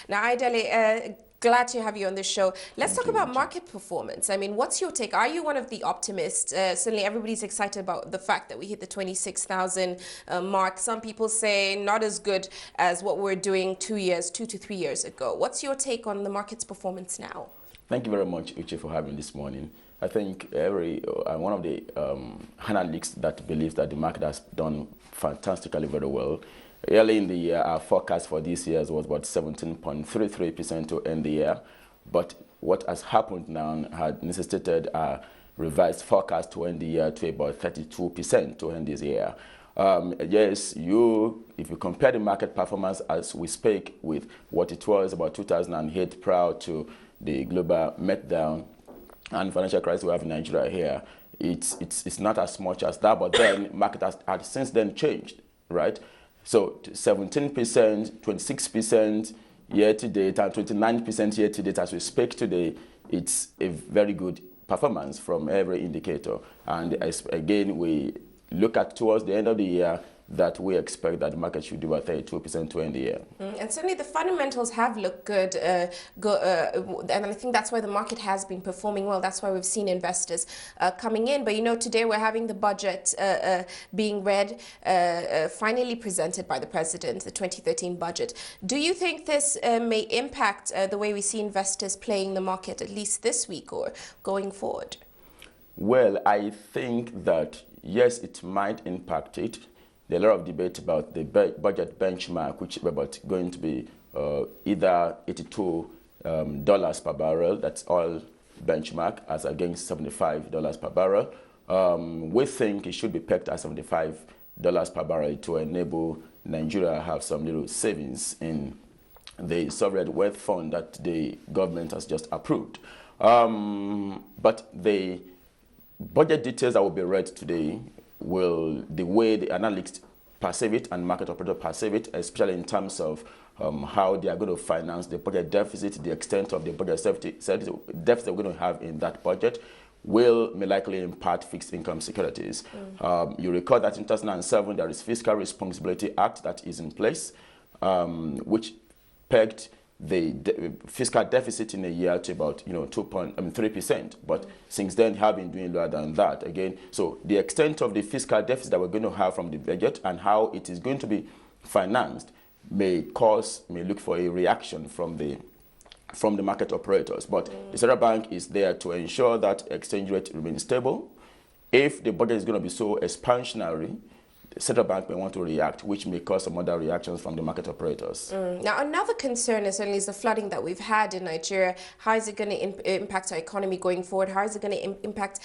Now, Ayodele, glad to have you on the show. Let's talk about market performance. I mean, what's your take? Are you one of the optimists? Certainly, everybody's excited about the fact that we hit the 26,000 mark. Some people say not as good as what we were doing 2 to 3 years ago. What's your take on the market's performance now? Thank you very much, Uche, for having me this morning. I think one of the analysts that believes that the market has done fantastically very well. Early in the year, our forecast for this year was about 17.33% to end the year. But what has happened now had necessitated a revised forecast to end the year to about 32% to end this year. Yes, if you compare the market performance as we speak with what it was about 2008 prior to the global meltdown and financial crisis we have in Nigeria here, it's not as much as that, but then market has since then changed, right? So 17%, 26% year to date, and 29% year to date as we speak today, it's a very good performance from every indicator. And again, we look at towards the end of the year that we expect that the market should do about 32% to end the year. And certainly the fundamentals have looked good, and I think that's why the market has been performing well. That's why we've seen investors coming in. But you know, today we're having the budget being read, finally presented by the president, the 2013 budget. Do you think this may impact the way we see investors playing the market, at least this week or going forward? Well, I think that, yes, it might impact it. There's a lot of debate about the budget benchmark, which is about going to be either $82 per barrel, that's oil benchmark, as against $75 per barrel. We think it should be pegged at $75 per barrel to enable Nigeria to have some little savings in the sovereign wealth fund that the government has just approved. But the budget details that will be read today the way the analysts perceive it and market operator perceive it, especially in terms of how they are going to finance the budget deficit, the extent of the budget deficit we're going to have in that budget, may likely impact fixed income securities. You recall that in 2007 there is Fiscal Responsibility Act that is in place, which pegged the fiscal deficit in a year to about 3%, but since then have been doing lower than that again. So the extent of the fiscal deficit that we're going to have from the budget and how it is going to be financed may look for a reaction from the market operators. But the central bank is there to ensure that exchange rate remains stable. If the budget is going to be so expansionary, the central bank may want to react, which may cause some other reactions from the market operators. Now, another concern is the flooding that we've had in Nigeria. How is it going to impact our economy going forward? How is it going to impact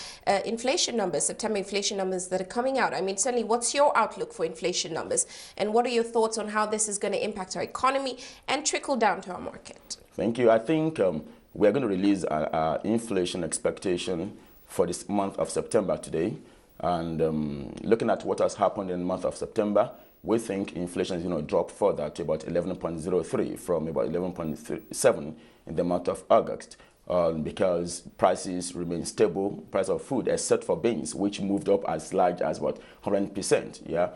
inflation numbers, September inflation numbers that are coming out? I mean, certainly, what's your outlook for inflation numbers? And what are your thoughts on how this is going to impact our economy and trickle down to our market? Thank you. I think we are going to release our inflation expectation for this month of September today. And looking at what has happened in the month of September, we think inflation is going to drop further to about 11.03 from about 11.7 in the month of August, because prices remain stable, price of food, except for beans, which moved up as large as about 100%. Yeah,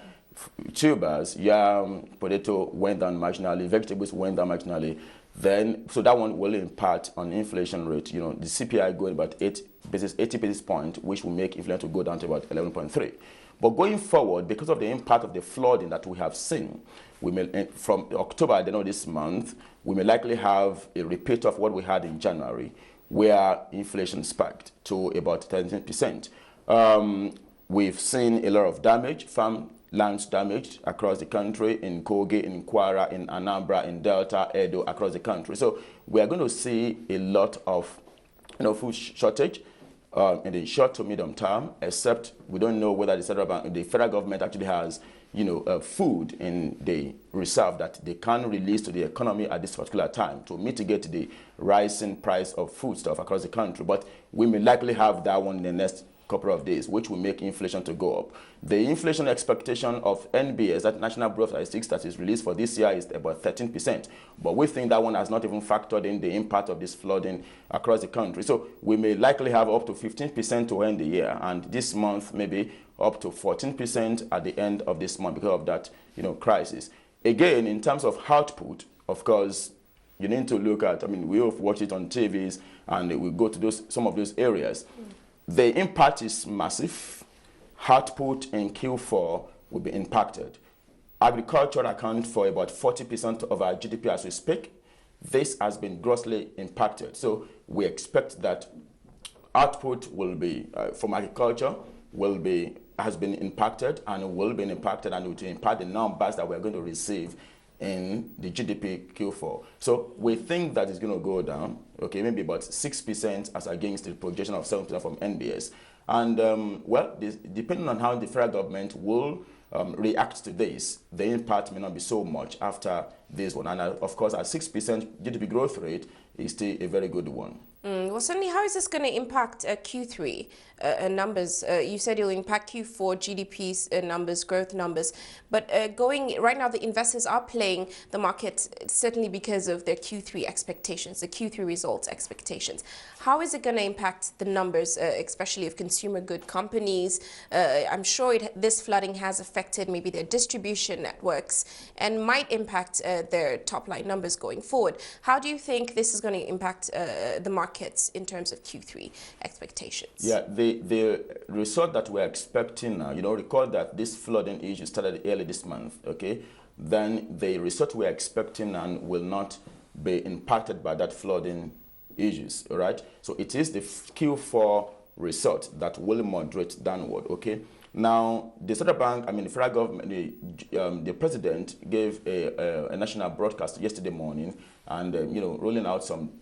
tubers, yam, potato went down marginally, vegetables went down marginally. So that one will impact on inflation rate. The CPI going about 80 basis points, which will make inflation to go down to about 11.3. But going forward, because of the impact of the flooding that we have seen, we may, from October, at the end of this month, we may likely have a repeat of what we had in January, where inflation spiked to about 13%. We've seen a lot of damage, lands damaged across the country, in Kogi, in Kwara, in Anambra, in Delta, Edo, across the country. So we are going to see a lot of food shortage in the short to medium term, except we don't know whether the federal government actually has food in the reserve that they can release to the economy at this particular time to mitigate the rising price of foodstuff across the country. But we may likely have that one in the next couple of days, which will make inflation to go up. The inflation expectation of NBS, that National Bureau of Statistics, that is released for this year is about 13%. But we think that one has not even factored in the impact of this flooding across the country. So we may likely have up to 15% to end the year, and this month maybe up to 14% at the end of this month because of that crisis. Again, in terms of output, of course, you need to look at, I mean, we have watched it on TVs and we go to some of those areas. The impact is massive. Output in Q4 will be impacted. Agriculture accounts for about 40% of our GDP as we speak. This has been grossly impacted. So we expect that output will be, from agriculture, has been impacted and will be impacted, and it will impact the numbers that we're going to receive in the GDP Q4. So we think that it's going to go down, okay, maybe about 6% as against the projection of 7% from NBS. And well, depending on how the federal government will react to this, the impact may not be so much after this one. And of course, at 6% GDP growth rate is still a very good one. Well, certainly, how is this going to impact Q3 numbers? You said it'll impact Q4 GDP's numbers, growth numbers. But right now, the investors are playing the market certainly because of their Q3 expectations, the Q3 results expectations. How is it going to impact the numbers, especially of consumer good companies? I'm sure this flooding has affected maybe their distribution networks and might impact their top line numbers going forward. How do you think this is going to impact the markets in terms of Q3 expectations? Yeah, the result that we're expecting now, recall that this flooding issue started early this month, okay? Then the result we're expecting and will not be impacted by that flooding issues, all right? So it is the Q4 result that will moderate downward, okay? Now, the central bank, I mean, the federal government, the president gave a national broadcast yesterday morning and, rolling out some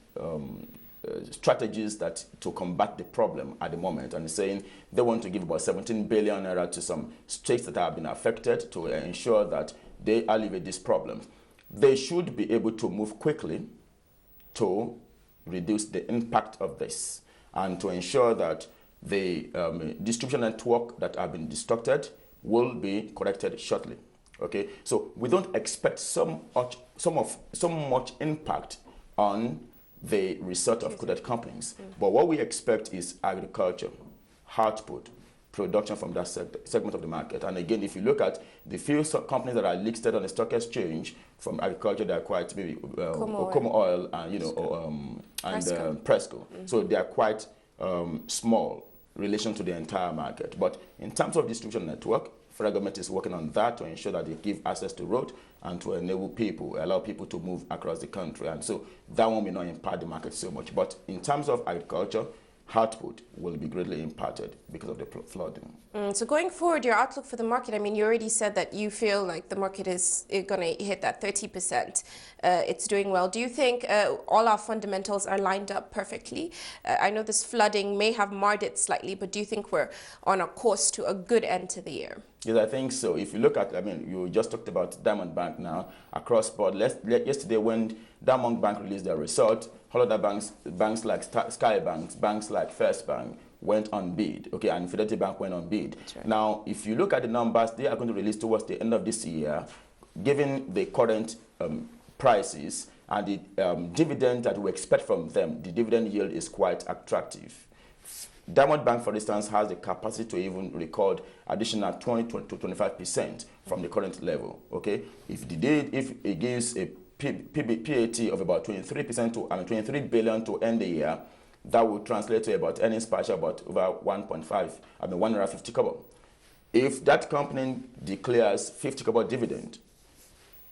strategies to combat the problem at the moment, and saying they want to give about 17 billion naira to some states that have been affected to ensure that they alleviate this problem. They should be able to move quickly to reduce the impact of this and to ensure that the distribution network that have been disrupted will be corrected shortly. Okay, so we don't expect so much impact on the result of coded companies. But what we expect is agriculture, output, production from that segment of the market. And again, if you look at the few companies that are listed on the stock exchange from agriculture, they are quite maybe Como Oil and Presco. So they are quite small in relation to the entire market. But in terms of distribution network, federal government is working on that to ensure that they give access to road and to enable people, allow people to move across the country. And so that one may not impact the market so much. But in terms of agriculture, output will be greatly impacted because of the flooding. So going forward, your outlook for the market, I mean, you already said that you feel like the market is going to hit that 30%. It's doing well. Do you think all our fundamentals are lined up perfectly? I know this flooding may have marred it slightly, but do you think we're on a course to a good end to the year? Yes, I think so. If you look at, I mean, you just talked about Diamond Bank now, across board. Yesterday when Diamond Bank released their result, all other banks like Sky banks like First Bank went on bid, okay, and Fidelity Bank went on bid. Right. Now, if you look at the numbers they are going to release towards the end of this year, given the current prices and the dividend that we expect from them, the dividend yield is quite attractive. Diamond Bank, for instance, has the capacity to even record additional 20 to 25% from the current level, okay? If it gives a PAT of about 23% to 23 billion to end the year, that will translate to about earnings per share about over 150 kobo. If that company declares 50 kobo dividend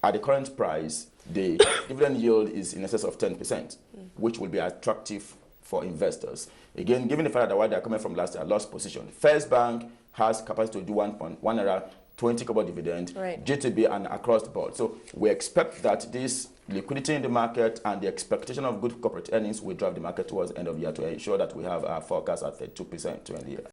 at the current price, the dividend yield is in excess of 10%, which will be attractive for investors. Again, given the fact that they are coming from last year, lost position. First Bank has capacity to do 1.20 kobo dividend, right. GTB and across the board. So we expect that this liquidity in the market and the expectation of good corporate earnings will drive the market towards the end of the year to ensure that we have our forecast at 32% to end the year.